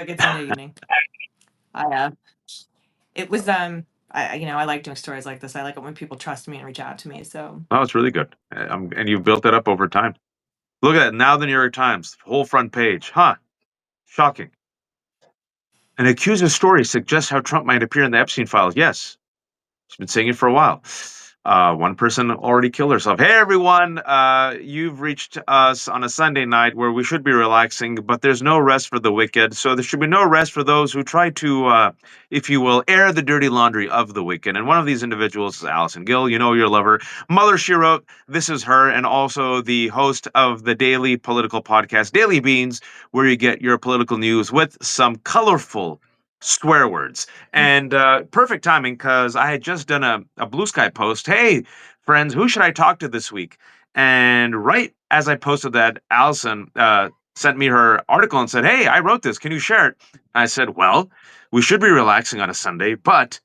It's Sunday evening. I it was I like doing stories like this. I like it when people trust me and reach out to me. So Oh, it's really good. And you've built it up over time. Look at that. Now the New York Times, whole front page. Huh. Shocking. An accuser's story suggests how Trump might appear in the Epstein files. Yes, she's been saying it for a while. One person already killed herself. Hey, everyone. You've reached us on a Sunday night where we should be relaxing, but there's no rest for the wicked. So there should be no rest for those who try to, if you will, air the dirty laundry of the wicked. And one of these individuals is Allison Gill. You know, your lover. Mother, she wrote, this is her, and also the host of the daily political podcast, Daily Beans, where you get your political news with some colorful swear words. And perfect timing because I had just done a Blue Sky post. Hey, friends, who should I talk to this week? And right as I posted that, Allison sent me her article and said, hey, I wrote this. Can you share it? I said, well, we should be relaxing on a Sunday, but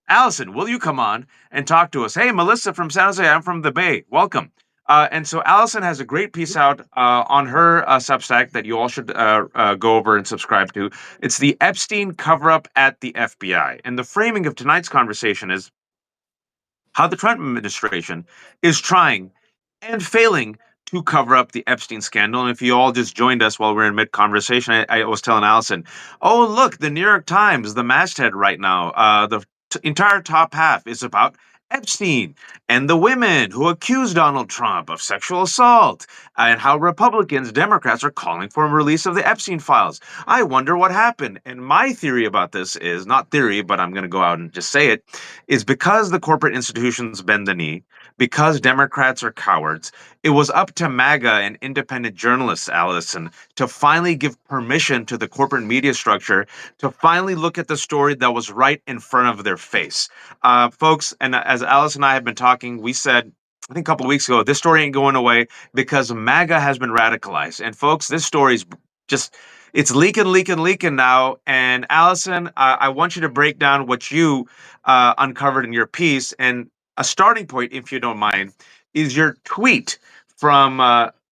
Allison, will you come on and talk to us? Hey, Melissa from San Jose. I'm from the Bay. Welcome. And so Allison has a great piece out on her Substack that you all should go over and subscribe to. It's the Epstein cover up at the FBI. And the framing of tonight's conversation is how the Trump administration is trying and failing to cover up the Epstein scandal. And if you all just joined us while we're in mid conversation, I was telling Allison, oh, look, the New York Times, the masthead right now, the entire top half is about Epstein and the women who accused Donald Trump of sexual assault and how Republicans, Democrats are calling for a release of the Epstein files. I wonder what happened. And my theory about this is not theory, but I'm going to go out and just say it is because the corporate institutions bend the knee, because Democrats are cowards, it was up to MAGA and independent journalists, Allison, to finally give permission to the corporate media structure to finally look at the story that was right in front of their face. Folks, and as Alice and I have been talking, we said, I think a couple of weeks ago, this story ain't going away because MAGA has been radicalized. And folks, this story is just it's leaking now. And Allison, I want you to break down what you uncovered in your piece. And a starting point, if you don't mind, is your tweet from,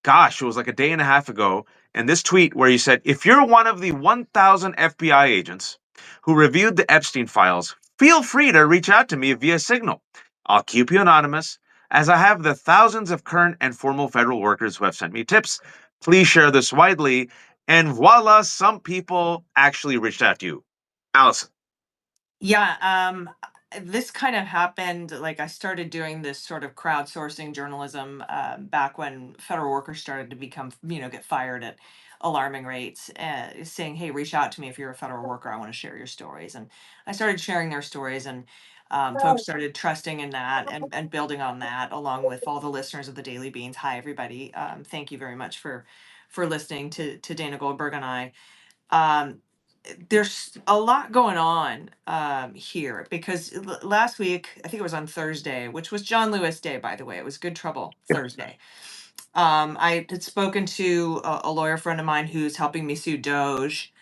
gosh, it was like a day and a half ago. And this tweet where you said, if you're one of the 1,000 FBI agents who reviewed the Epstein files, feel free to reach out to me via Signal. I'll keep you anonymous, as I have the thousands of current and former federal workers who have sent me tips. Please share this widely. And voila, some people actually reached out to you. Allison. yeah, this kind of happened. Like I started doing this sort of crowdsourcing journalism back when federal workers started to become, get fired at alarming rates, saying, "Hey, reach out to me if you're a federal worker. I want to share your stories." And I started sharing their stories, and folks started trusting in that and building on that, along with all the listeners of the Daily Beans. Hi, everybody. Thank you very much for listening to Dana Goldberg and I. Um, there's a lot going on here because last week, I think it was on Thursday, which was John Lewis Day, by the way. It was Good Trouble Thursday. I had spoken to a lawyer friend of mine who's helping me sue Doge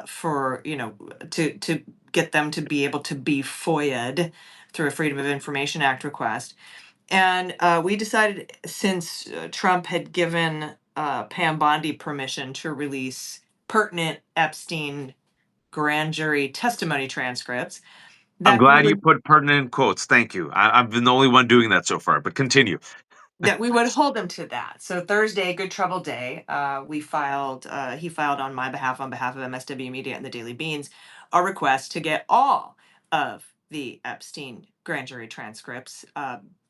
for, to get them to be able to be FOIA'd through a Freedom of Information Act request. And we decided, since Trump had given Pam Bondi permission to release pertinent Epstein grand jury testimony transcripts, I'm that we glad you would put pertinent quotes. Thank you. I've been the only one doing that so far, but continue. hold him to that. So Thursday, Good Trouble Day, he filed on behalf of MSW Media and the Daily Beans, a request to get all of the Epstein grand jury transcripts,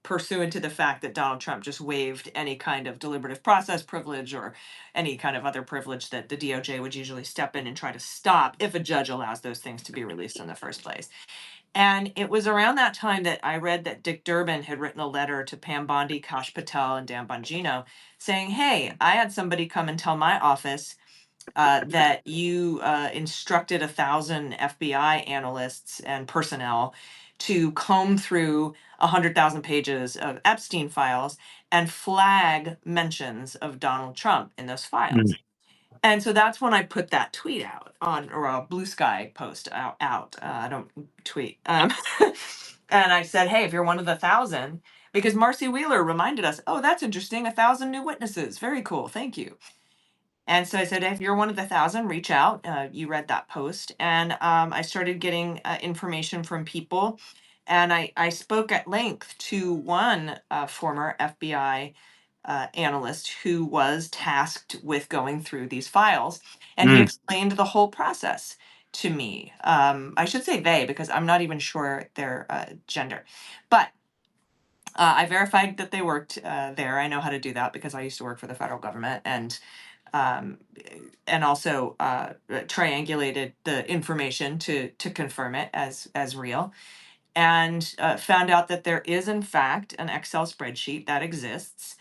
pursuant to the fact that Donald Trump just waived any kind of deliberative process privilege or any kind of other privilege that the DOJ would usually step in and try to stop if a judge allows those things to be released in the first place. And it was around that time that I read that Dick Durbin had written a letter to Pam Bondi, Kash Patel, and Dan Bongino saying, "Hey, I had somebody come and tell my office that you instructed 1,000 FBI analysts and personnel to comb through 100,000 pages of Epstein files and flag mentions of Donald Trump in those Mm. files." And so that's when I put that tweet out on, or a Blue Sky post out. I don't tweet. And I said, "Hey, if you're one of the 1,000," because Marcy Wheeler reminded us, "Oh, that's interesting. 1,000 new witnesses. Very cool. Thank you." And so I said, if you're one of the 1,000, reach out. You read that post. And I started getting information from people. And I spoke at length to one former FBI analyst who was tasked with going through these files. And he Mm. explained the whole process to me. I should say they, because I'm not even sure their gender. But I verified that they worked there. I know how to do that because I used to work for the federal government, um, and also triangulated the information to confirm it as real, and found out that there is in fact an Excel spreadsheet that exists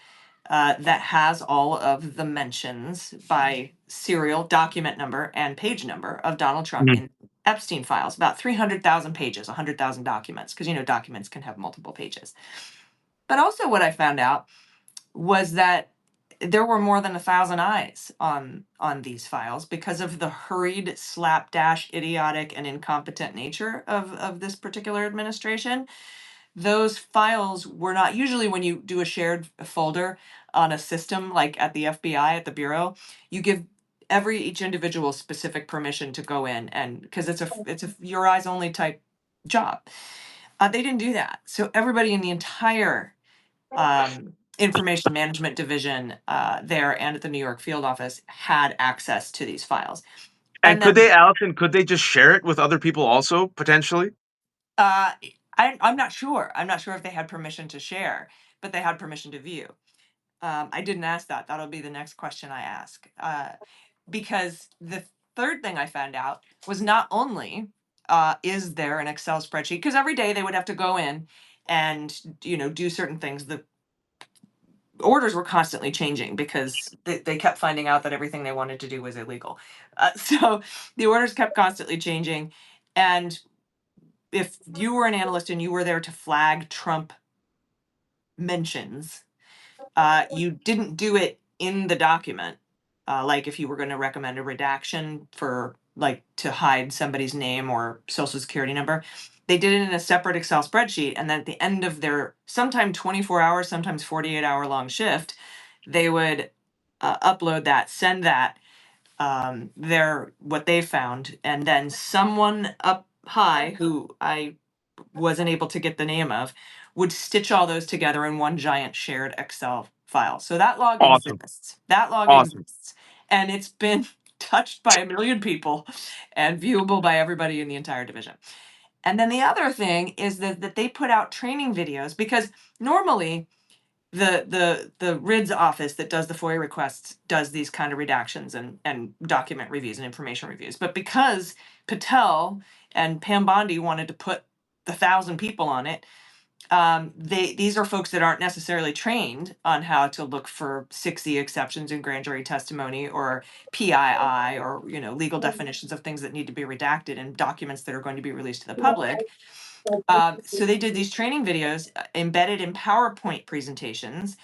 that has all of the mentions by serial document number and page number of Donald Trump Mm. in Epstein files, about 300,000 pages, 100,000 documents, because documents can have multiple pages. But also, what I found out was that there were more than 1,000 eyes on these files because of the hurried, slapdash, idiotic, and incompetent nature of this particular administration. Those files were not usually, when you do a shared folder on a system like at the FBI at the bureau, you give each individual specific permission to go in, and because it's a your eyes only type job. They didn't do that, so everybody in the entire information management division there and at the New York field office had access to these files. And And could then they, Allison, could they just share it with other people also, potentially? uh, I'm not sure. I'm not sure if they had permission to share, but they had permission to view. I didn't ask that. That'll be the next question I ask. Because the third thing I found out was not only is there an Excel spreadsheet, because every day they would have to go in and do certain things. The orders were constantly changing because they kept finding out that everything they wanted to do was illegal. So the orders kept constantly changing. And if you were an analyst and you were there to flag Trump mentions, you didn't do it in the document. Like if you were going to recommend a redaction for like to hide somebody's name or social security number, they did it in a separate Excel spreadsheet. And then at the end of their sometime 24 hours, sometimes 48-hour long shift, they would upload that, send that, their what they found, and then someone up high who I wasn't able to get the name of would stitch all those together in one giant shared Excel file. So that log Awesome. exists. That log Awesome. exists. And it's been touched by a million people and viewable by everybody in the entire division. And then the other thing is that they put out training videos, because normally the RIDS office that does the FOIA requests does these kind of redactions and document reviews and information reviews. But because Patel and Pam Bondi wanted to put the 1,000 people on it, these are folks that aren't necessarily trained on how to look for 60 exceptions in grand jury testimony, or PII, or legal definitions of things that need to be redacted in documents that are going to be released to the public. So they did these training videos embedded in PowerPoint presentations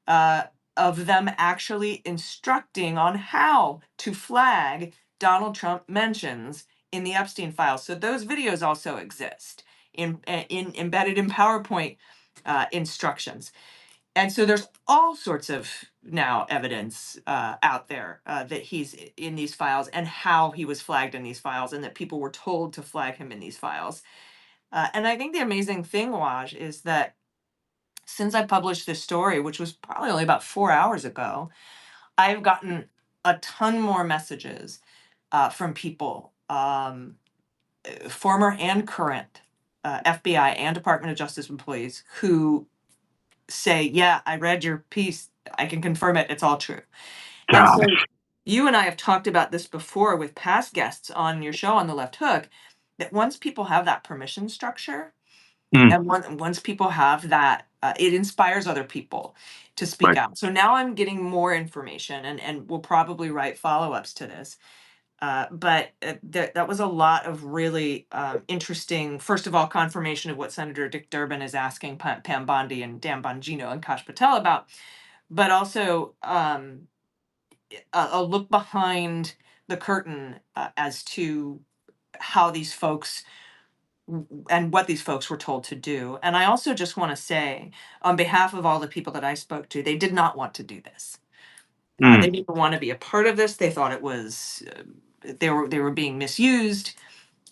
uh, of them actually instructing on how to flag Donald Trump mentions in the Epstein files. So those videos also exist in embedded in PowerPoint instructions. And so there's all sorts of now evidence out there that he's in these files and how he was flagged in these files and that people were told to flag him in these files. And I think the amazing thing, Waj, is that since I published this story, which was probably only about 4 hours ago, I've gotten a ton more messages from people, former and current FBI and Department of Justice employees, who say, "Yeah, I read your piece. I can confirm it. It's all true." And Gosh. so you and I have talked about this before with past guests on your show on the Left Hook, that once people have that permission structure, Mm. and once people have that, it inspires other people to speak Right. out. So now I'm getting more information, and we'll probably write follow-ups to this. But that was a lot of really interesting, first of all, confirmation of what Senator Dick Durbin is asking Pam Bondi and Dan Bongino and Kash Patel about, but also a look behind the curtain as to how these folks and what these folks were told to do. And I also just want to say, on behalf of all the people that I spoke to, they did not want to do this. Mm. They didn't want to be a part of this. They thought it was they were being misused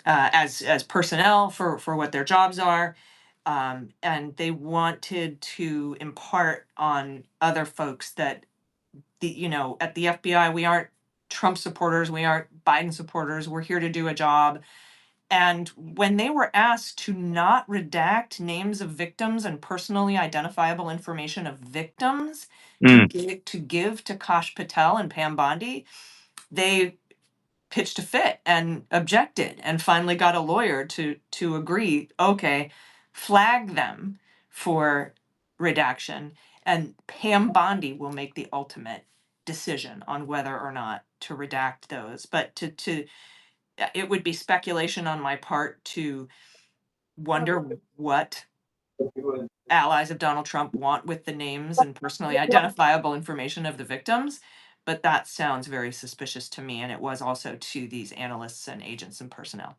as personnel for what their jobs are, and they wanted to impart on other folks that at the FBI we aren't Trump supporters, we aren't Biden supporters. We're here to do a job. And when they were asked to not redact names of victims and personally identifiable information of victims Mm. to give to Kash Patel and Pam Bondi, they pitched a fit and objected and finally got a lawyer to agree, okay, flag them for redaction, and Pam Bondi will make the ultimate decision on whether or not to redact those. But to it would be speculation on my part to wonder what allies of Donald Trump want with the names and personally identifiable information of the victims. But that sounds very suspicious to me, and it was also to these analysts and agents and personnel.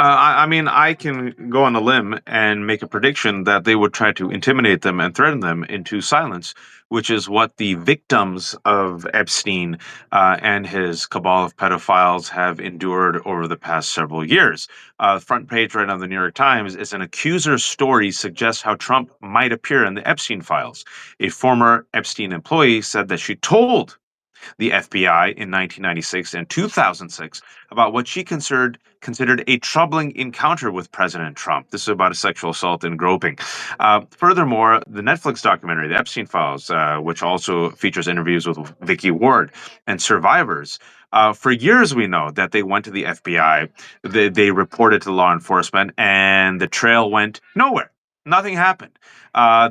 I mean, I can go on a limb and make a prediction that they would try to intimidate them and threaten them into silence, which is what the victims of Epstein and his cabal of pedophiles have endured over the past several years. Front page right now of the New York Times is an accuser's story suggests how Trump might appear in the Epstein files. A former Epstein employee said that she told the FBI in 1996 and 2006 about what she considered a troubling encounter with President Trump. This is about a sexual assault and groping. Furthermore, the Netflix documentary, The Epstein Files, which also features interviews with Vicky Ward and survivors. For years, we know that they went to the FBI, they reported to law enforcement, and the trail went nowhere. Nothing happened.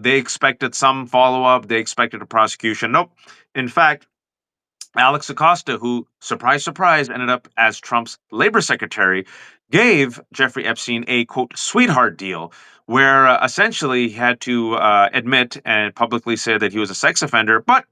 They expected some follow up. They expected a prosecution. Nope. In fact, Alex Acosta, who, surprise, surprise, ended up as Trump's labor secretary, gave Jeffrey Epstein a quote sweetheart deal where essentially he had to admit and publicly say that he was a sex offender. But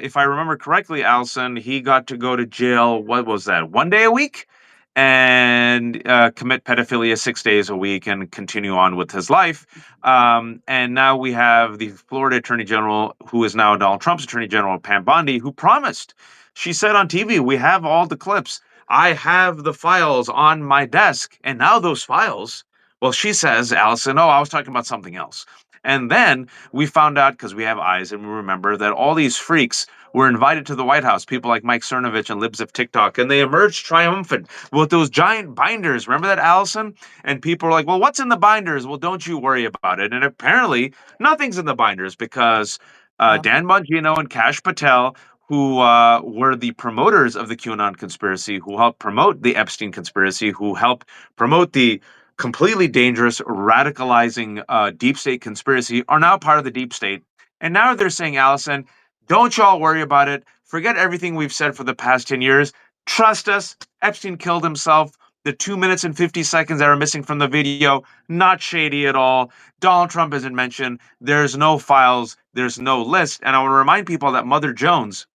if I remember correctly, Allison, he got to go to jail. What was that? 1 day a week? And commit pedophilia 6 days a week and continue on with his life. And now we have the Florida Attorney General, who is now Donald Trump's Attorney General, Pam Bondi, who promised. She said on TV, "We have all the clips. I have the files on my desk." And now those files, well, she says, Allison, oh, I was talking about something else. And then we found out, because we have eyes and we remember, that all these freaks were invited to the White House, people like Mike Cernovich and Libs of TikTok, and they emerged triumphant with those giant binders. Remember that, Allison? And people are like, well, what's in the binders? Well, don't you worry about it. And apparently, nothing's in the binders because Well, Dan Bongino and Kash Patel, who were the promoters of the QAnon conspiracy, who helped promote the Epstein conspiracy, who helped promote the completely dangerous, radicalizing deep state conspiracy, are now part of the deep state. And now they're saying, Allison, don't y'all worry about it. Forget everything we've said for the past 10 years. Trust us. Epstein killed himself. The 2 minutes and 50 seconds that are missing from the video, not shady at all. Donald Trump isn't mentioned. There's no files. There's no list. And I want to remind people that Mother Jones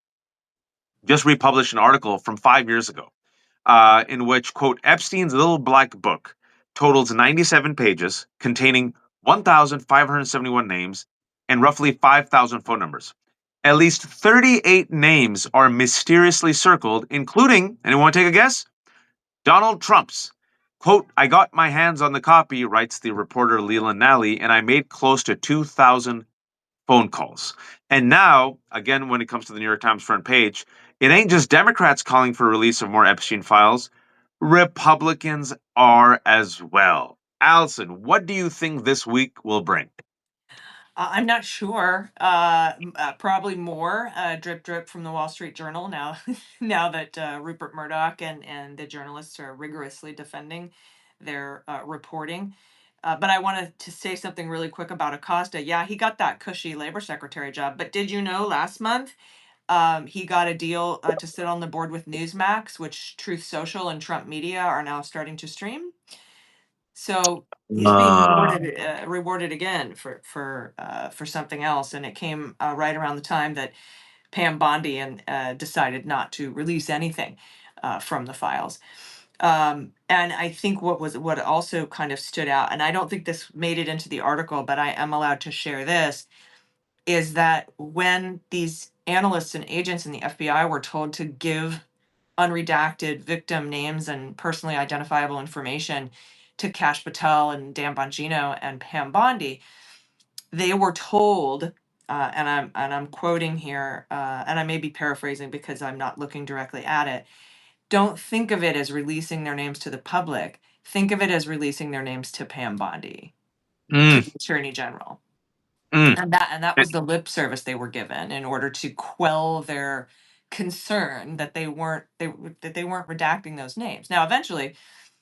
just republished an article from 5 years ago in which, quote, Epstein's little black book totals 97 pages containing 1,571 names and roughly 5,000 phone numbers. At least 38 names are mysteriously circled, including, anyone take a guess? Donald Trump's. Quote, I got my hands on the copy, writes the reporter Leland Nally, and I made close to 2,000 phone calls. And now, again, when it comes to the New York Times front page, it ain't just Democrats calling for release of more Epstein files. Republicans are as well. Allison, what do you think this week will bring? I'm not sure. Probably more drip drip from the Wall Street Journal now. Now that Rupert Murdoch and the journalists are rigorously defending their reporting. But I wanted to say something really quick about Acosta. Yeah, he got that cushy labor secretary job. But did you know last month he got a deal to sit on the board with Newsmax, which Truth Social and Trump Media are now starting to stream? So he's being Uh, rewarded again for something else, and it came right around the time that Pam Bondi and decided not to release anything from the files. And I think what also kind of stood out, and I don't think this made it into the article, but I am allowed to share this, is that when these analysts and agents in the FBI were told to give unredacted victim names and personally identifiable information to Kash Patel and Dan Bongino and Pam Bondi, they were told, and I'm quoting here, and I may be paraphrasing because I'm not looking directly at it. Don't think of it as releasing their names to the public. Think of it as releasing their names to Pam Bondi, to Mm, the Attorney General. mm. And that was the lip service they were given in order to quell their concern that they weren't redacting those names. Now, eventually,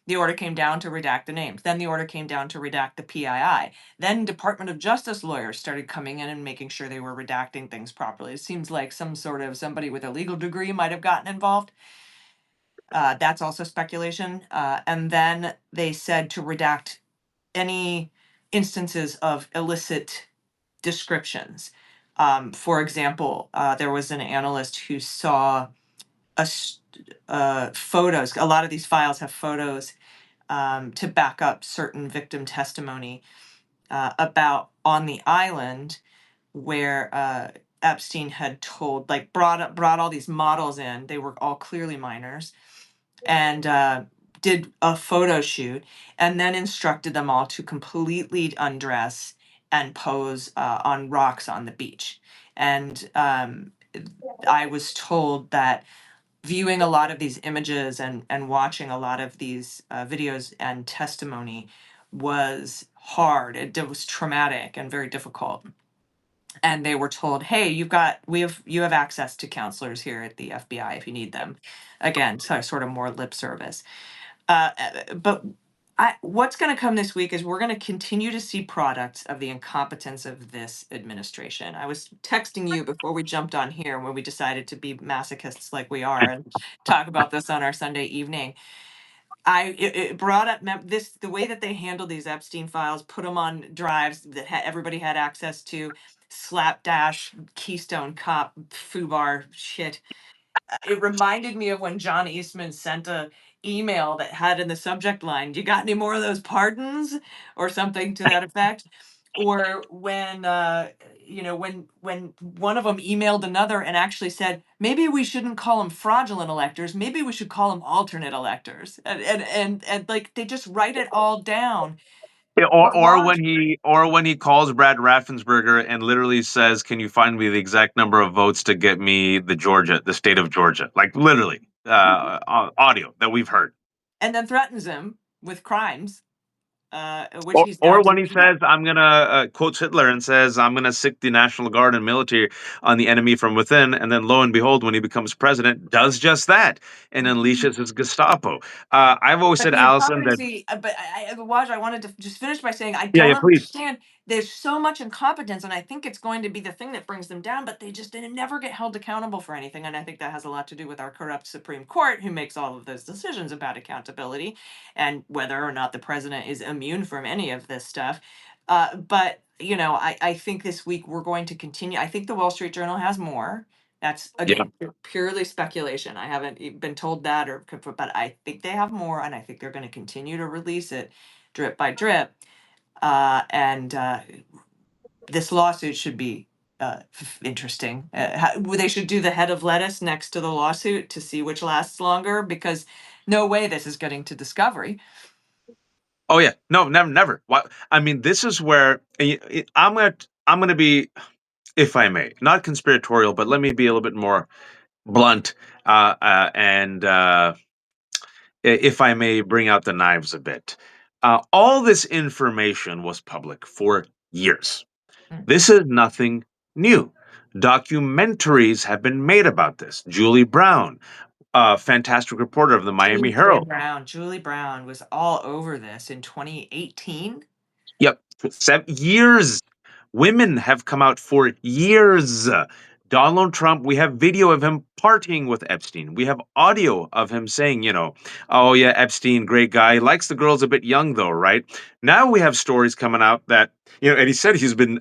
the order came down to redact the names. Then the order came down to redact the PII. Then Department of Justice lawyers started coming in and making sure they were redacting things properly. It seems like somebody with a legal degree might have gotten involved. That's also speculation. And then they said to redact any instances of illicit descriptions. For example, there was an analyst who saw photos. A lot of these files have photos to back up certain victim testimony about on the island where Epstein had told, like, brought all these models in. They were all clearly minors, and did a photo shoot, and then instructed them all to completely undress and pose on rocks on the beach. And I was told that viewing a lot of these images and watching a lot of these videos and testimony was hard. It was traumatic and very difficult. And they were told, "Hey, you have access to counselors here at the FBI if you need them." Again, so sort of more lip service. But what's going to come this week is we're going to continue to see products of the incompetence of this administration. I was texting you before we jumped on here when we decided to be masochists like we are and talk about this on our Sunday evening. It brought up this, the way that they handled these Epstein files, put them on drives that everybody had access to, slapdash Keystone Cop foobar shit. It reminded me of when John Eastman sent a email that had in the subject line, "You got any more of those pardons?" or something to that effect. Or when when one of them emailed another and actually said, "Maybe we shouldn't call them fraudulent electors. Maybe we should call them alternate electors." And like they just write it all down. Yeah, But laws or when he calls Brad Raffensperger and literally says, "Can you find me the exact number of votes to get me the state of Georgia?" Like literally, audio that we've heard. and then threatens him with crimes, which he's now Or when he doing says, again. "I'm gonna," quotes Hitler and says, "I'm gonna sick the National Guard and military on the enemy from within," and then lo and behold, when he becomes president, does just that and unleashes his Gestapo. I've always But said, the Allison, that incompetency, but Waj, I wanted to just finish by saying I yeah, don't yeah, please, understand. There's so much incompetence, and I think it's going to be the thing that brings them down. But they never get held accountable for anything, and I think that has a lot to do with our corrupt Supreme Court, who makes all of those decisions about accountability and whether or not the president is immune from any of this stuff. But I think this week we're going to continue. I think the Wall Street Journal has more. That's yeah. again purely speculation. I haven't been told that but I think they have more, and I think they're going to continue to release it drip by drip. And This lawsuit should be interesting. They should do the head of lettuce next to the lawsuit to see which lasts longer, because no way this is getting to discovery. Oh yeah, no, never, never. What I mean, this is where I'm gonna be, if I may, not conspiratorial, but let me be a little bit more blunt, and if I may, bring out the knives a bit. All this information was public for years. Mm. This is nothing new. Documentaries have been made about this. Julie Brown, a fantastic reporter of the Miami Herald. Julie Brown was all over this in 2018. Yep, 7 years. Women have come out for years. Donald Trump, we have video of him partying with Epstein. We have audio of him saying, "Oh yeah, Epstein, great guy. He likes the girls a bit young though, right?" Now we have stories coming out that, and he said he's been,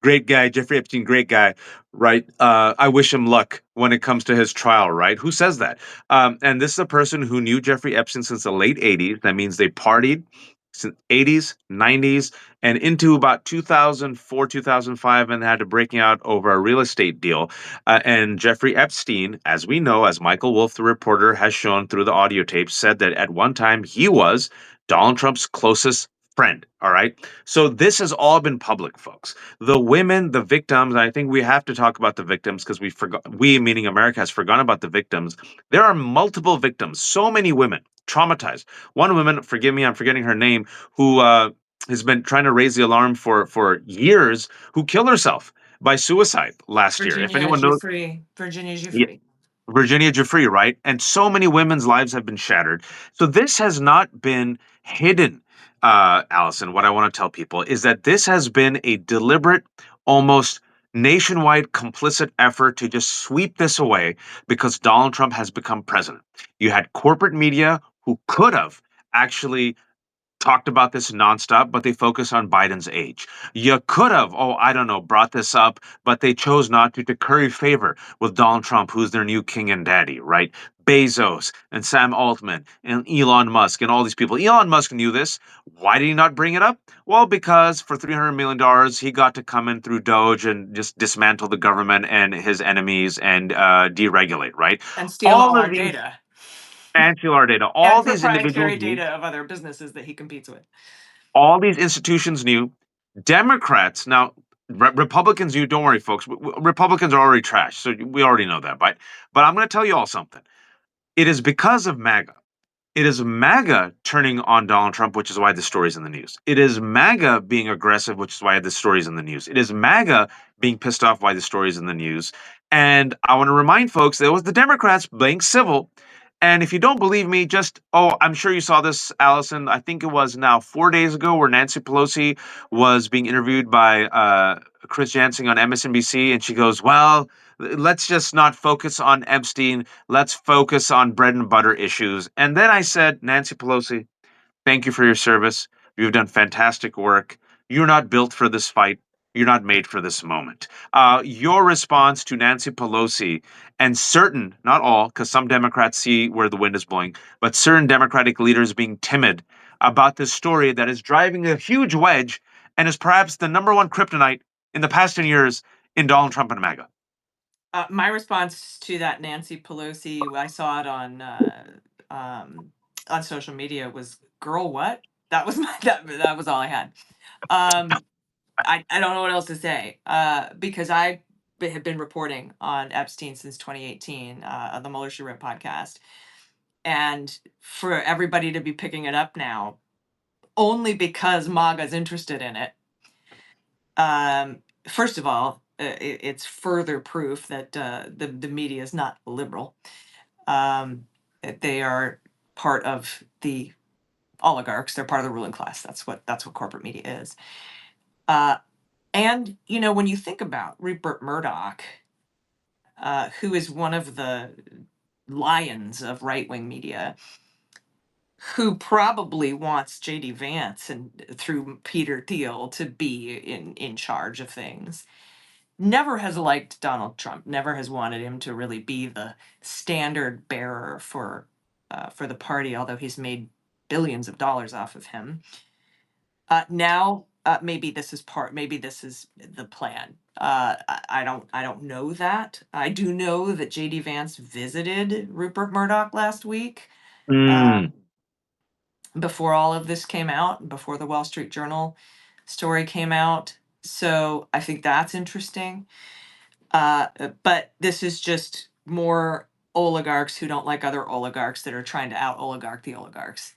great guy, Jeffrey Epstein, great guy, right? I wish him luck when it comes to his trial, right? Who says that? And this is a person who knew Jeffrey Epstein since the late 80s. That means they partied. since 80s, 90s, and into about 2004, 2005, and had to breaking out over a real estate deal. And Jeffrey Epstein, as we know, as Michael Wolff, the reporter, has shown through the audio tapes, said that at one time he was Donald Trump's closest friend. All right. So this has all been public, folks. The women, the victims, I think we have to talk about the victims because we forgot, we, meaning America, has forgotten about the victims. There are multiple victims, so many women traumatized. One woman, forgive me, I'm forgetting her name, who has been trying to raise the alarm for years, who killed herself by suicide last year. If anyone knows, Virginia yeah, Giuffre. Virginia Giuffre, right? And so many women's lives have been shattered. So this has not been hidden, Allison. What I want to tell people is that this has been a deliberate, almost nationwide complicit effort to just sweep this away because Donald Trump has become president. You had corporate media who could have actually talked about this nonstop, but they focus on Biden's age. You could have, oh, I don't know, brought this up, but they chose not to curry favor with Donald Trump, who's their new king and daddy, right? Bezos and Sam Altman and Elon Musk and all these people. Elon Musk knew this. Why did he not bring it up? Well, because for $300 million, he got to come in through Doge and just dismantle the government and his enemies and deregulate, right? And steal All all of our these data anti-LAR data, and proprietary data of other businesses that he competes with. all these institutions knew. Democrats now, Republicans knew. Don't worry, folks. Republicans are already trash, so we already know that. But I'm going to tell you all something. It is because of MAGA. It is MAGA turning on Donald Trump, which is why the story's in the news. It is MAGA being aggressive, which is why the story's in the news. It is MAGA being pissed off why the story's in the news. And I want to remind folks that it was the Democrats playing civil. And if you don't believe me, just, oh, I'm sure you saw this, Allison. I think it was now 4 days ago where Nancy Pelosi was being interviewed by Chris Jansen on MSNBC. And she goes, well, let's just not focus on Epstein. Let's focus on bread and butter issues. And then I said, Nancy Pelosi, thank you for your service. You've done fantastic work. You're not built for this fight. You're not made for this moment. Your response to Nancy Pelosi and certain, not all, because some Democrats see where the wind is blowing, but certain Democratic leaders being timid about this story that is driving a huge wedge and is perhaps the number one kryptonite in the past 10 years in Donald Trump and MAGA. My response to that Nancy Pelosi, I saw it on social media, was "Girl, what?" That was that was all I had. Um, I don't know what else to say because I have been reporting on Epstein since 2018 on the Mueller She Wrote podcast, and for everybody to be picking it up now only because MAGA's interested in it. First of all, it's further proof that the media is not liberal. They are part of the oligarchs. They're part of the ruling class. That's what corporate media is. Uh, and when you think about Rupert Murdoch, who is one of the lions of right wing media, who probably wants JD Vance and through Peter Thiel to be in charge of things, never has liked Donald Trump, never has wanted him to really be the standard bearer for the party, although he's made billions of dollars off of him. Now, maybe this is the plan. I don't know that. I do know that JD Vance visited Rupert Murdoch last week, uh, Mm, before all of this came out, before the Wall Street Journal story came out. So I think that's interesting. But this is just more oligarchs who don't like other oligarchs that are trying to out oligarch the oligarchs.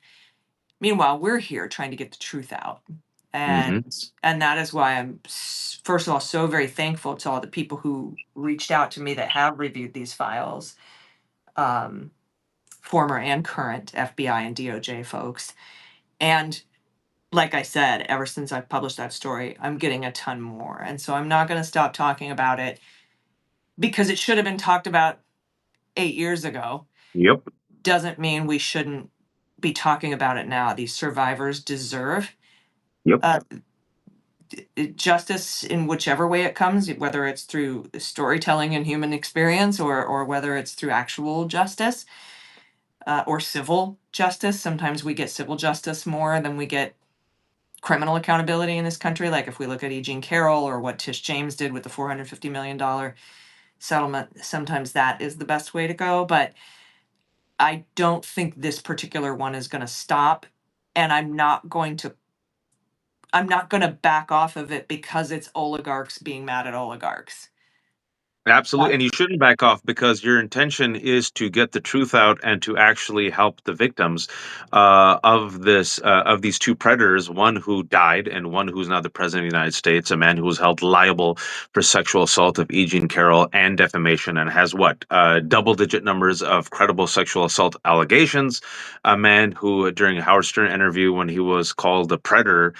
Meanwhile, we're here trying to get the truth out. hmm And that is why I'm first of all so very thankful to all the people who reached out to me that have reviewed these files, um, former and current FBI and DOJ folks. And like I said, ever since I've published that story, I'm getting a ton more. And so I'm not going to stop talking about it because it should have been talked about 8 years ago. Yep. Doesn't mean we shouldn't be talking about it now. These survivors deserve Yep. uh, justice in whichever way it comes, whether it's through storytelling and human experience, or whether it's through actual justice, or civil justice. Sometimes we get civil justice more than we get criminal accountability in this country. Like if we look at E. Jean Carroll or what Tish James did with the $450 million settlement, sometimes that is the best way to go. But I don't think this particular one is going to stop. And I'm not going to back off of it because it's oligarchs being mad at oligarchs. Absolutely, That- and you shouldn't back off because your intention is to get the truth out and to actually help the victims of these two predators, one who died and one who's now the president of the United States, a man who was held liable for sexual assault of E. Jean Carroll and defamation, and has what double-digit numbers of credible sexual assault allegations. A man who, during a Howard Stern interview, when he was called a predator,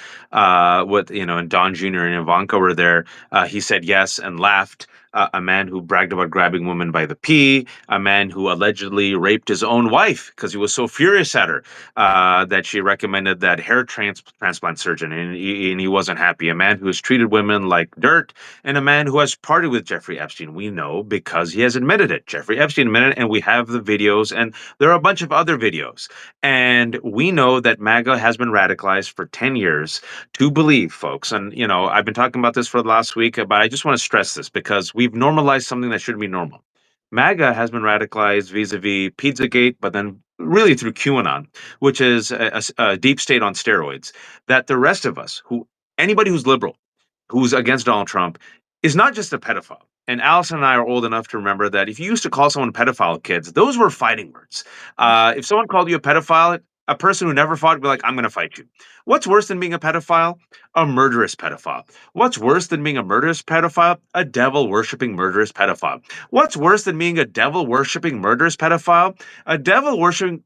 with and Don Jr. and Ivanka were there, he said yes and laughed. A man who bragged about grabbing women by the pee, a man who allegedly raped his own wife because he was so furious at her that she recommended that transplant surgeon, and he wasn't happy. A man who has treated women like dirt, and a man who has partied with Jeffrey Epstein. We know because he has admitted it. Jeffrey Epstein admitted it, and we have the videos, and there are a bunch of other videos. And we know that MAGA has been radicalized for 10 years to believe, folks. And, I've been talking about this for the last week, but I just want to stress this because we've normalized something that shouldn't be normal. MAGA has been radicalized vis-a-vis Pizzagate, but then really through QAnon, which is a deep state on steroids. That the rest of us, anybody who's liberal, who's against Donald Trump, is not just a pedophile. And Allison and I are old enough to remember that if you used to call someone pedophile, kids, those were fighting words. If someone called you a pedophile, a person who never fought would be like, I'm going to fight you. What's worse than being a pedophile? A murderous pedophile. What's worse than being a murderous pedophile? A devil worshipping murderous pedophile. What's worse than being a devil worshipping murderous pedophile? A devil worshipping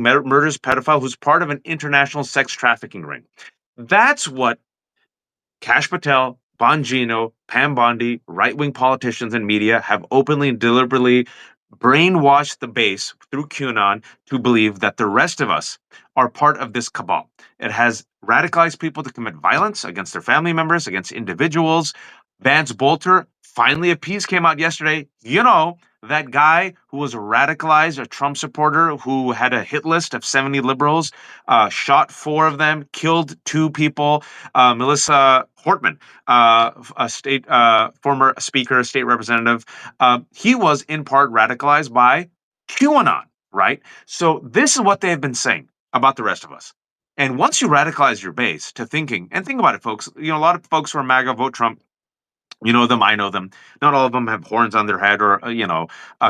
murderous pedophile who's part of an international sex trafficking ring. That's what Kash Patel, Bongino, Pam Bondi, right-wing politicians and media have openly and deliberately brainwashed the base through QAnon to believe that the rest of us are part of this cabal. It has radicalized people to commit violence against their family members, against individuals. Vance Bolter, finally a piece came out yesterday. That guy who was radicalized, a Trump supporter who had a hit list of 70 liberals, shot four of them, killed two people. Melissa Hortman, a state former speaker, state representative, he was in part radicalized by QAnon, right? So this is what they have been saying about the rest of us. And once you radicalize your base to thinking, and think about it, folks, a lot of folks who are MAGA vote Trump. You know them, I know them. Not all of them have horns on their head or,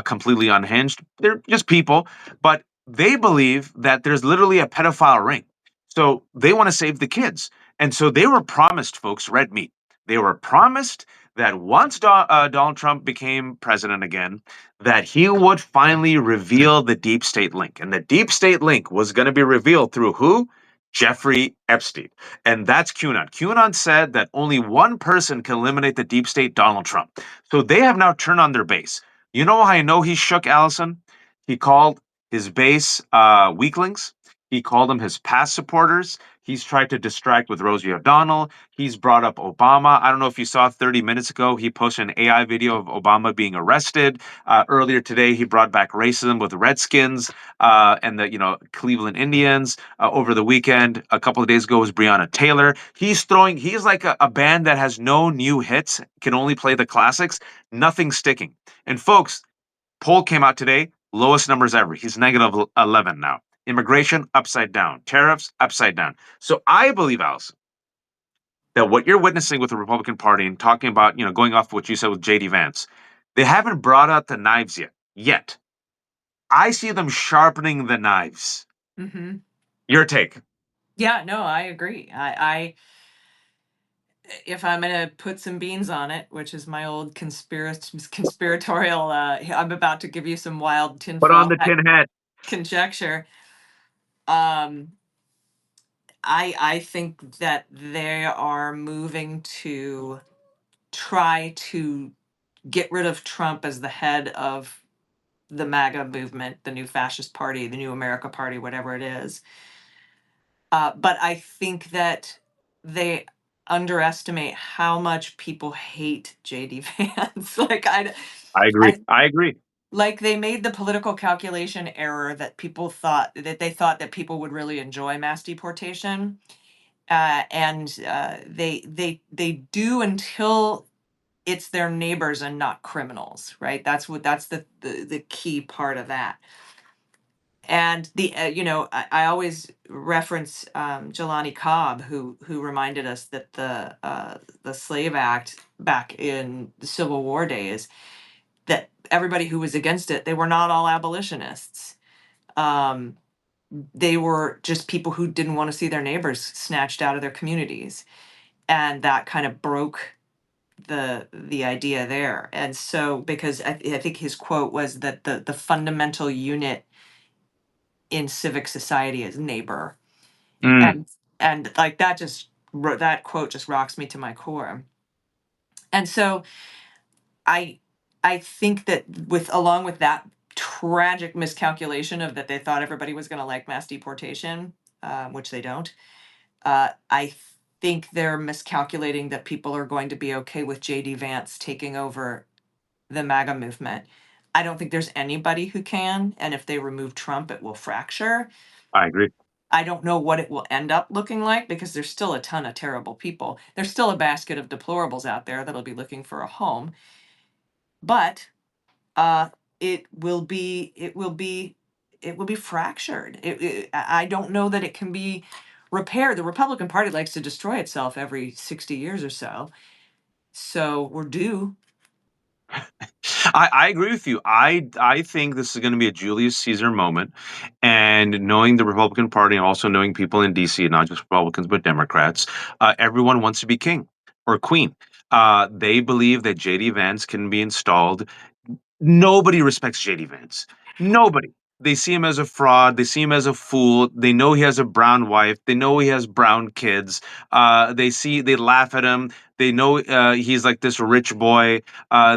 completely unhinged. They're just people, but they believe that there's literally a pedophile ring. So they want to save the kids. And so they were promised, folks, red meat. They were promised that once Donald Trump became president again, that he would finally reveal the deep state link. And the deep state link was going to be revealed through who? Jeffrey Epstein. And that's QAnon. QAnon said that only one person can eliminate the deep state, Donald Trump. So they have now turned on their base. You know how I know he shook, Allison? He called his base weaklings. He called them his past supporters. He's tried to distract with Rosie O'Donnell. He's brought up Obama. I don't know if you saw 30 minutes ago, he posted an AI video of Obama being arrested. Earlier today, he brought back racism with Redskins and the Cleveland Indians. Over the weekend, a couple of days ago, was Breonna Taylor. He's like a band that has no new hits, can only play the classics, nothing sticking. And folks, poll came out today, lowest numbers ever. He's negative 11 now. Immigration, upside down. Tariffs, upside down. So I believe, Allison, that what you're witnessing with the Republican Party and talking about, going off what you said with JD Vance, they haven't brought out the knives yet. Yet. I see them sharpening the knives. Mhm. Your take. Yeah, no, I agree. If I'm gonna put some beans on it, which is my old conspiratorial, I'm about to give you some wild Put on tinfoil the hat tin hat. conjecture. Um, I think that they are moving to try to get rid of Trump as the head of the MAGA movement, the new fascist party, the new America party, whatever it is. But I think that they underestimate how much people hate JD Vance. I agree. I I agree. like they made the political calculation error that they thought that people would really enjoy mass deportation. and they do until it's their neighbors and not criminals, right? That's the key part of that. And I always reference Jelani Cobb, who reminded us that the Slave Act back in the Civil War days, that everybody who was against it, they were not all abolitionists. Um, they were just people who didn't want to see their neighbors snatched out of their communities, and that kind of broke the idea there. And so, because I think his quote was that the fundamental unit in civic society is neighbor, Mm, and like that just that quote just rocks me to my core. And so I I think that with along with that tragic miscalculation of that they thought everybody was going to like mass deportation, which they don't. I think they're miscalculating that people are going to be okay with JD Vance taking over the MAGA movement. I don't think there's anybody who can, and if they remove Trump, it will fracture. I agree. I don't know what it will end up looking like because there's still a ton of terrible people. There's still a basket of deplorables out there that'll be looking for a home, but uh, it will be fractured. I don't know that it can be repaired. The Republican Party likes to destroy itself every 60 years or so. So we're due. I agree with you. I think this is going to be a Julius Caesar moment, and knowing the Republican Party and also knowing people in DC, not just Republicans but Democrats, everyone wants to be king or queen. They believe that JD Vance can be installed. Nobody respects JD Vance. Nobody. They see him as a fraud. They see him as a fool. They know he has a brown wife. They know he has brown kids. They laugh at him. They know he's like this rich boy.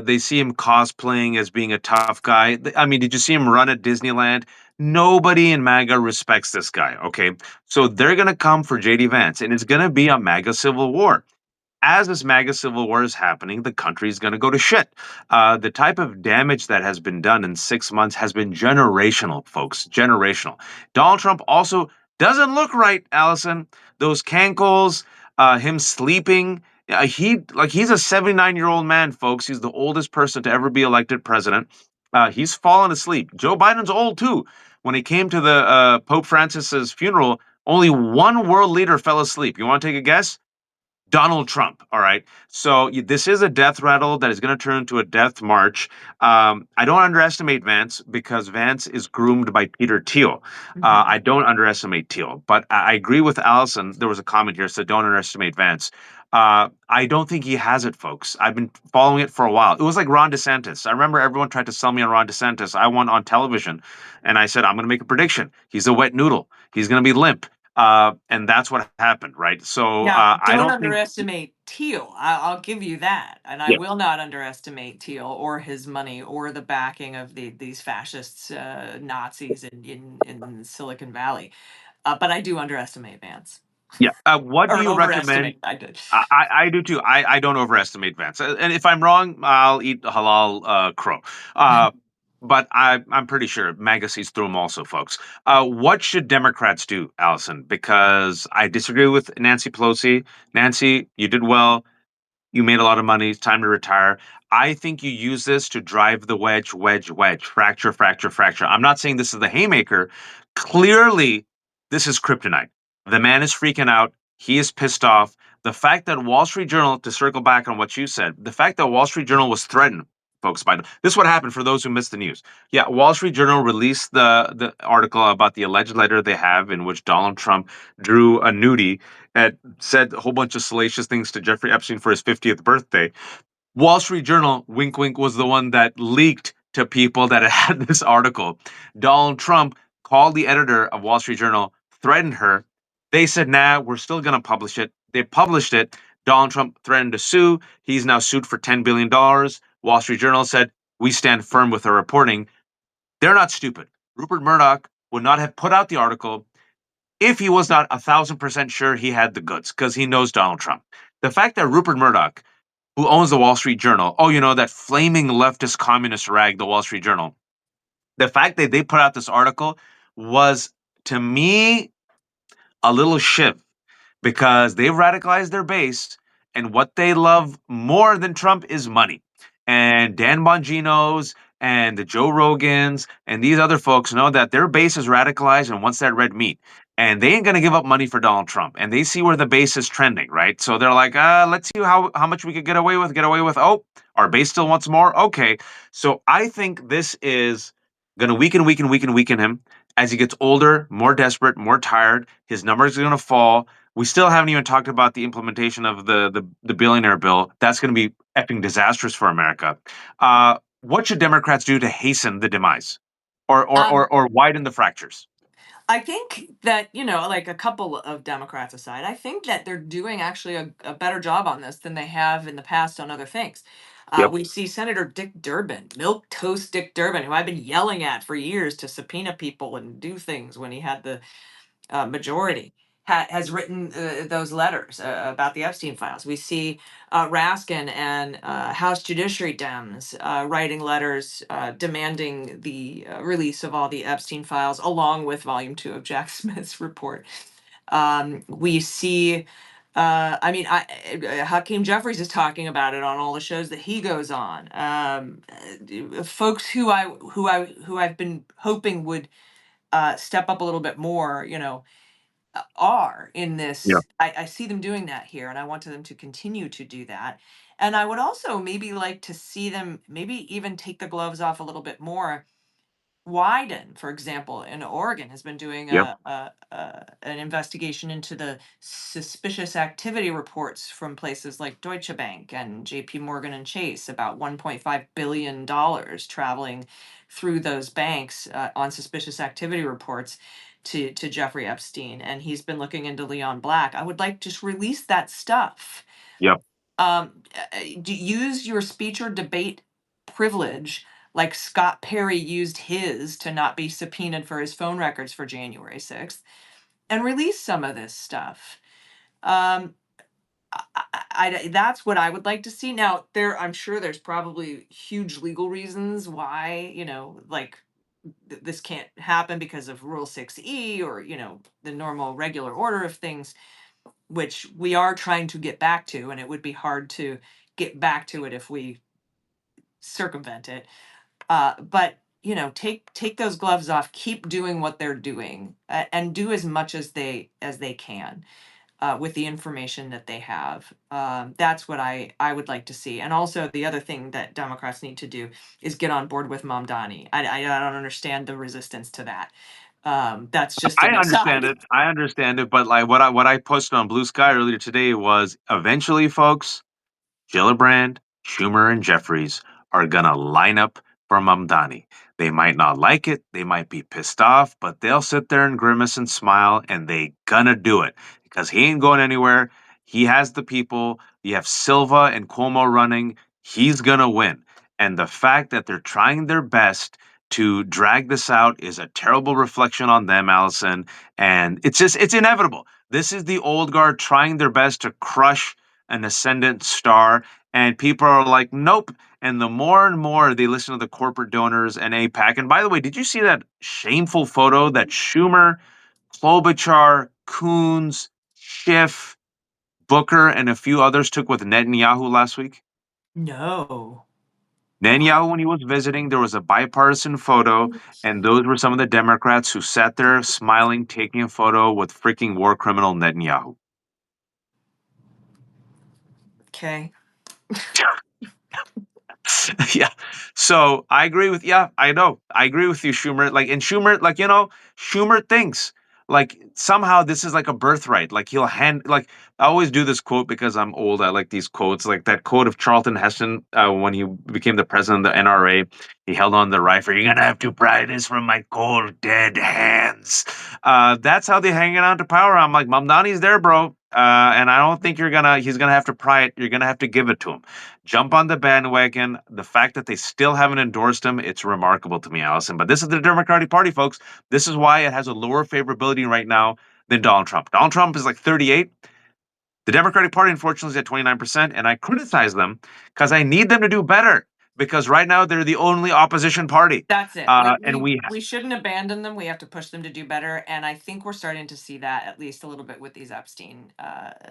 They see him cosplaying as being a tough guy. I mean, did you see him run at Disneyland? Nobody in MAGA respects this guy. Okay. So they're going to come for JD Vance, and it's going to be a MAGA civil war. As this MAGA civil war is happening, the country is going to go to shit. The type of damage that has been done in 6 months has been generational, folks. Generational. Donald Trump also doesn't look right, Allison. Those cankles, him sleeping. He's a 79-year-old man, folks. He's the oldest person to ever be elected president. He's fallen asleep. Joe Biden's old too. When he came to the Pope Francis's funeral, only one world leader fell asleep. You want to take a guess? Donald Trump. All right. So this is a death rattle that is going to turn into a death march. I don't underestimate Vance because Vance is groomed by Peter Thiel. I Mhm. don't underestimate Thiel, but I agree with Allison. There was a comment here, so don't underestimate Vance. I don't think he has it, folks. I've been following it for a while. It was like Ron DeSantis. I remember everyone tried to sell me on Ron DeSantis. I went on television and I said, I'm going to make a prediction. He's a wet noodle. He's going to be limp. And that's what happened, right? So Now, I don't don't think. underestimate Teal. I'll give you that, and I Yeah, will not underestimate Teal or his money or the backing of these fascists, Nazis in Silicon Valley. But I do underestimate Vance, yeah. What do or you recommend? overestimate. I did. I do too. I don't overestimate Vance, and if I'm wrong, I'll eat halal crow. Uh, but I'm pretty sure MAGA sees through them also, folks. What should Democrats do, Allison? Because I disagree with Nancy Pelosi. Nancy, you did well. You made a lot of money. It's time to retire. I think you use this to drive the wedge, wedge, wedge, fracture, fracture, fracture. I'm not saying this is the haymaker. Clearly, this is kryptonite. The man is freaking out. He is pissed off. The fact that Wall Street Journal, to circle back on what you said, the fact that Wall Street Journal was threatened, folks, by this is what happened for those who missed the news. Yeah, Wall Street Journal released the article about the alleged letter they have in which Donald Trump drew a nudie and said a whole bunch of salacious things to Jeffrey Epstein for his 50th birthday. Wall Street Journal, wink, wink, was the one that leaked to people that it had this article. Donald Trump called the editor of Wall Street Journal, threatened her. They said, nah, we're still going to publish it. They published it. Donald Trump threatened to sue. He's now sued for $10 billion. Wall Street Journal said, we stand firm with our reporting. They're not stupid. Rupert Murdoch would not have put out the article if he was not 1,000% sure he had the goods because he knows Donald Trump. The fact that Rupert Murdoch, who owns the Wall Street Journal, oh, that flaming leftist communist rag, the Wall Street Journal, the fact that they put out this article was, to me, a little shiv because they've radicalized their base, and what they love more than Trump is money. And Dan Bongino's and the Joe Rogans and these other folks know that their base is radicalized and wants that red meat. And they ain't gonna give up money for Donald Trump. And they see where the base is trending, right? So they're like, let's see how much we could get away with. Get away with. Oh, our base still wants more. Okay. So I think this is gonna weaken him as he gets older, more desperate, more tired. His numbers are gonna fall. We still haven't even talked about the implementation of the billionaire bill. That's going to be effing disastrous for America. What should Democrats do to hasten the demise, Um, or widen the fractures? I think that, like a couple of Democrats aside, I think that they're doing actually a better job on this than they have in the past on other things. Yep. We see Senator Dick Durbin, Milk Toast Dick Durbin, who I've been yelling at for years to subpoena people and do things when he had the majority, has written those letters about the Epstein files. We see Raskin and House Judiciary Dems writing letters demanding the release of all the Epstein files, along with Volume 2 of Jack Smith's report. We see. Hakeem Jeffries is talking about it on all the shows that he goes on. Folks who I've been hoping would step up a little bit more, are in Yeah. this. I see them doing that here, and I want them to continue to do that. And I would also maybe like to see them maybe even take the gloves off a little bit more. Wyden, for example, in Oregon, has been doing Yep. an investigation into the suspicious activity reports from places like Deutsche Bank and J.P. Morgan and Chase about $1.5 billion traveling through those banks on suspicious activity reports to Jeffrey Epstein, and he's been looking into Leon Black. I would like to just release that stuff. Yep. Use your speech or debate privilege like Scott Perry used his to not be subpoenaed for his phone records for January 6th, and release some of this stuff. Um, that's what I would like to see. Now, I'm sure there's probably huge legal reasons why, like this can't happen because of Rule 6E or, the normal regular order of things, which we are trying to get back to, and it would be hard to get back to it if we circumvent it. But take those gloves off, keep doing what they're doing, and do as much as they can with the information that they have. That's what I would like to see. And also the other thing that Democrats need to do is get on board with Mamdani. I don't understand the resistance to that. That's just I an understand aside. it. I understand it. But like what I posted on Blue Sky earlier today was eventually, folks, Gillibrand, Schumer, and Jeffries are gonna line up for Mamdani. They might not like it, they might be pissed off, but they'll sit there and grimace and smile, and they gonna do it because he ain't going anywhere. He has the people. You have Silva and Cuomo running. He's gonna win. And the fact that they're trying their best to drag this out is a terrible reflection on them, Allison. And it's inevitable. This is the old guard trying their best to crush an ascendant star, and people are like, nope. And the more and more they listen to the corporate donors and APAC. And by the way, did you see that shameful photo that Schumer, Klobuchar, Coons, Schiff, Booker, and a few others took with Netanyahu last week? No. What? Netanyahu, when he was visiting, there was a bipartisan photo, and those were some of the Democrats who sat there smiling, taking a photo with freaking war criminal Netanyahu. Okay. Yeah. So I agree with, yeah, I know. I agree with you, Schumer. Like, and Schumer, like, Schumer thinks like somehow this is like a birthright. Like he'll hand like I always do this quote because I'm old. I like these quotes, like that quote of Charlton Heston when he became the president of the NRA. He held on the rifle. You're gonna have to pry this from my cold, dead hands. That's how they hanging on to power. I'm like, Mamdani's there, bro. And I don't think he's gonna have to pry it. You're gonna have to give it to him. Jump on the bandwagon. The fact that they still haven't endorsed him, it's remarkable to me, Allison. But this is the Democratic Party, folks. This is why it has a lower favorability right now than Donald Trump. Donald Trump is like 38. The Democratic Party, unfortunately, is at 29%. And I criticize them because I need them to do better. because right now they're the only opposition party. That's it. We And we we shouldn't abandon them. We have to push them to do better, and I think we're starting to see that at least a little bit with these Epstein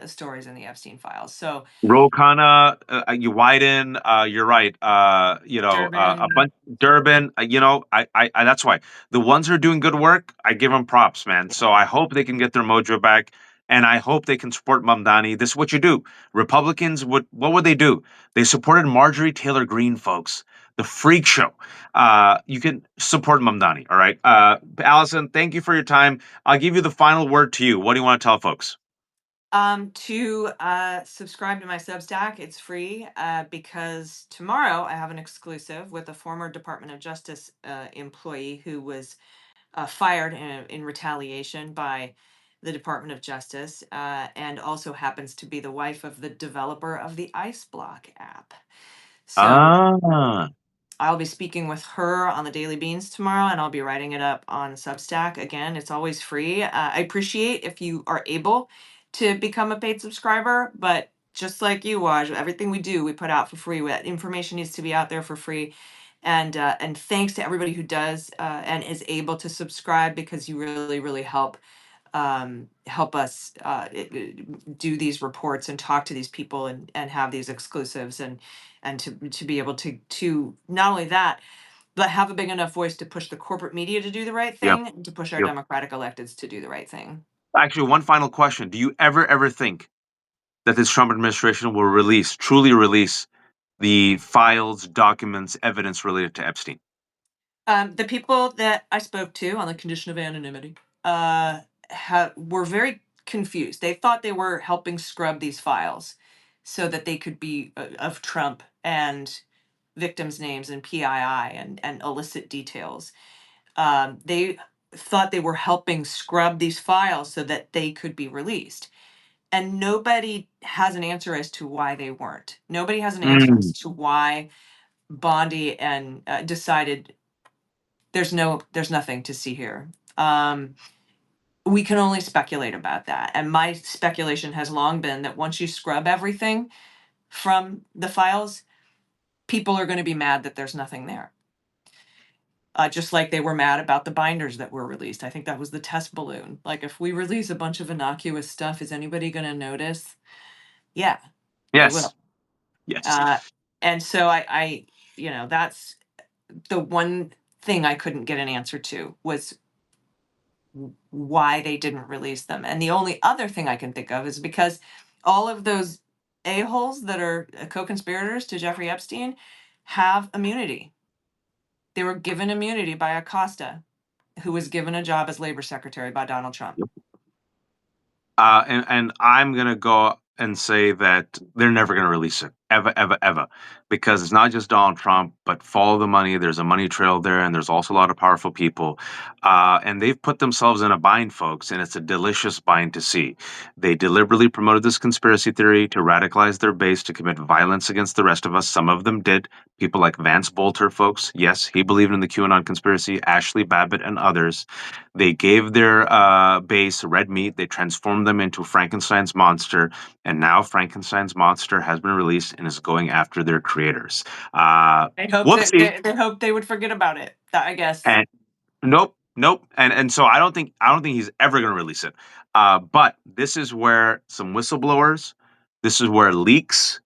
stories and the Epstein files. So Ro Khanna, you widen. You're right. A Durbin, bunch Durbin. That's why the ones who are doing good work, I give them props, man. So I hope they can get their mojo back, and I hope they can support Mamdani. This is what you do. Republicans would what would they do? They supported Marjorie Taylor Greene, folks. The freak show. You can support Mamdani. All right. Allison, thank you for your time. I'll give you the final word to you. What do you want to tell folks? to subscribe to my Substack, it's free because tomorrow I have an exclusive with a former Department of Justice employee who was fired in retaliation by the Department of Justice, and also happens to be the wife of the developer of the Ice Block app. So Ah, I'll be speaking with her on the Daily Beans tomorrow, and I'll be writing it up on Substack. Again, it's always free. I appreciate if you are able to become a paid subscriber, but just like you, Waj, everything we do, we put out for free. That information needs to be out there for free. And thanks to everybody who does and is able to subscribe, because you really, really help us do these reports and talk to these people and have these exclusives and to be able to not only that, but have a big enough voice to push the corporate media to do the right yep, thing and to push our yep. democratic electeds to do the right thing. Actually, one final question. Do you ever think that this Trump administration will truly release the files, documents, evidence related to Epstein? The people that I spoke to on the condition of anonymity were very confused. They thought they were helping scrub these files so that they could be of Trump and victims' names and PII and illicit details. They thought they were helping scrub these files so that they could be released. And nobody has an answer as to why they weren't. Nobody has an answer as Mm, to why Bondi and decided there's nothing to see here. We can only speculate about that. And my speculation has long been that once you scrub everything from the files, people are going to be mad that there's nothing there. Just like they were mad about the binders that were released. I think that was the test balloon. Like, if we release a bunch of innocuous stuff, is anybody going to notice? Yeah, they yes, will. yes, Uh, and so that's the one thing I couldn't get an answer to was why they didn't release them. And the only other thing I can think of is because all of those a-holes that are co-conspirators to Jeffrey Epstein have immunity. They were given immunity by Acosta, who was given a job as labor secretary by Donald Trump. and I'm gonna go and say that they're never gonna release it ever, ever, ever, because it's not just Donald Trump, but follow the money. There's a money trail there, and there's also a lot of powerful people, and they've put themselves in a bind, folks, and it's a delicious bind to see. They deliberately promoted this conspiracy theory to radicalize their base to commit violence against the rest of us. Some of them did. People like Vance Bolter, folks. Yes, he believed in the QAnon conspiracy. Ashley Babbitt and others. They gave their base red meat. They transformed them into Frankenstein's monster, and now Frankenstein's monster has been released and is going after their creators. They hoped that Whoopsie! they hoped they would forget about it. I guess. And nope, nope. And so I don't think he's ever going to release it. But this is where some whistleblowers, this is where leaks,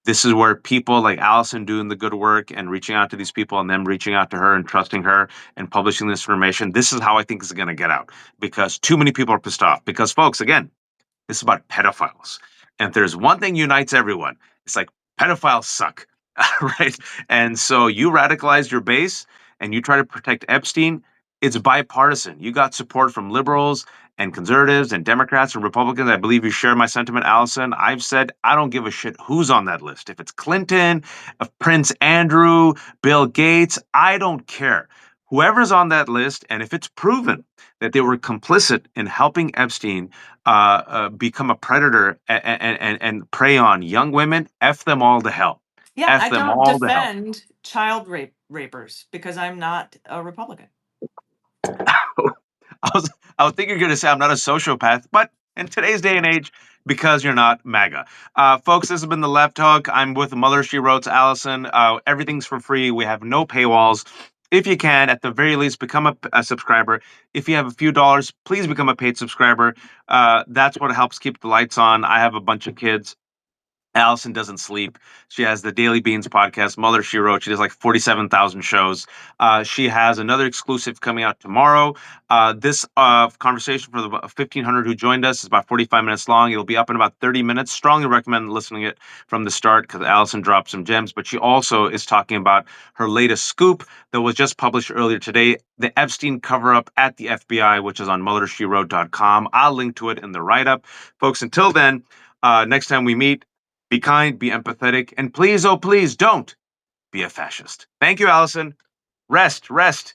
this is where people like Allison doing the good work and reaching out to these people and them reaching out to her and trusting her and publishing this information. This is how I think it's going to get out because too many people are pissed off. Because, folks, again, this is about pedophiles. And if there's one thing unites everyone, it's like pedophiles suck, right? And so you radicalize your base and you try to protect Epstein. It's bipartisan. You got support from liberals and conservatives and Democrats and Republicans. I believe you share my sentiment, Allison. I've said I don't give a shit who's on that list. If it's Clinton, if Prince Andrew, Bill Gates, I don't care. Whoever's on that list, and if it's proven that they were complicit in helping Epstein become a predator and prey on young women, F them all to hell. Yeah, F I them don't all to hell. defend child rapers because I'm not a Republican. I was I was thinking you're going to say I'm not a sociopath, but in today's day and age, because you're not MAGA. Folks, this has been The Left Hook. I'm with Mother She Wrote's Allison. Everything's for free. We have no paywalls. If you can, at the very least, become a subscriber. If you have a few dollars, please become a paid subscriber. That's what helps keep the lights on. I have a bunch of kids. Allison doesn't sleep. She has the Daily Beans podcast, Mother She Wrote. She does like 47,000 shows. She has another exclusive coming out tomorrow. This conversation for the 1,500 who joined us is about 45 minutes long. It'll be up in about 30 minutes. Strongly recommend listening it from the start because Allison dropped some gems, but she also is talking about her latest scoop that was just published earlier today, the Epstein cover-up at the FBI, which is on mothershewrote.com. I'll link to it in the write-up. Folks, until then, next time we meet, be kind, be empathetic, and please, oh, please don't be a fascist. Thank you, Allison. Rest, rest.